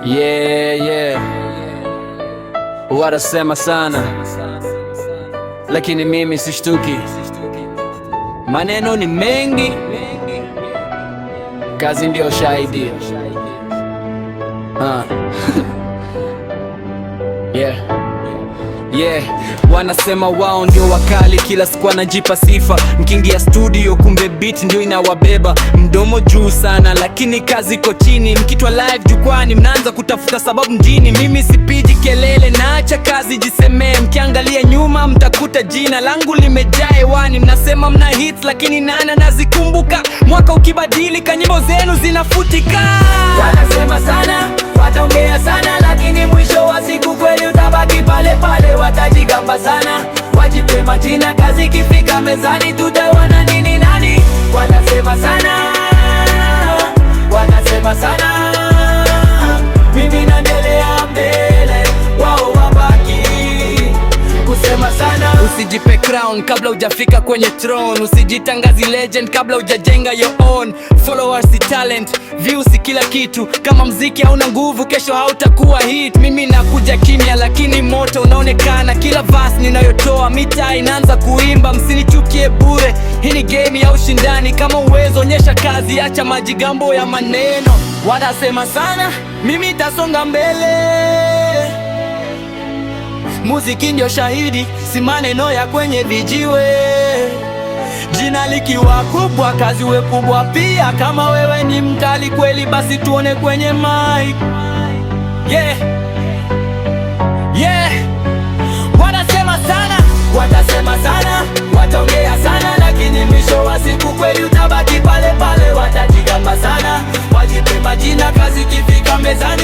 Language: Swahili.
Yeah. Wanasema sana, lakini mimi sishtuki. Maneno ni mengi, kazi ndio shahidi. Yeah. Wanasema wao ndio wakali, kila siku anajipa sifa. Mkiingia studio kumbe beat ndio inawabeba. Mdomo juu sana lakini kazi iko chini. Mkitwa live jukwani mnaanza kutafuta sababu mjini. Mimi sipiji kelele, naacha kazi jisemee. Mkiangalia nyuma mtakuta jina langu limejaa hewani. Mnasema mna hits lakini nana nazikumbuka. Mwaka ukibadilika nyimbo zenu zinafutika. Wanasema sana, wataongea sana, lakini mwisho wa siku kweli utabaki pale pale. Watajigamba sana, wajipe majina, kazi kifika mezani tutawana nini nani. Wanasema sana, wanasema sana, mimi naendelea mbele, wao wabaki kusema sana. Usijipe crown kabla hujafika kwenye throne. Usijitangazi legend kabla hujajenga your own. Followers si talent, views si kila kitu. Kama mziki hauna nguvu, kesho hautakuwa hit. Mimi nakuja kimya lakini moto unaonekana. Kila verse ninayotoa mitaa inaanza kuimba. Msinichukie bure, hii ni game ya ushindani. Kama uwezo onyesha kazi, acha majigambo ya maneno. Wanasema sana, mimi tasonga mbele. Muziki ndio shahidi, si maneno ya kwenye vijiwe. Jina likiwa kubwa, kazi we kubwa pia. Kama wewe ni mkali kweli, basi tuone kwenye mic. Yeah. Wanasema sana, watasema sana, wataongea sana, lakini mwisho wa siku kweli utabaki pale pale. Watajigamba sana, wajipe majina, kazi kifika mezani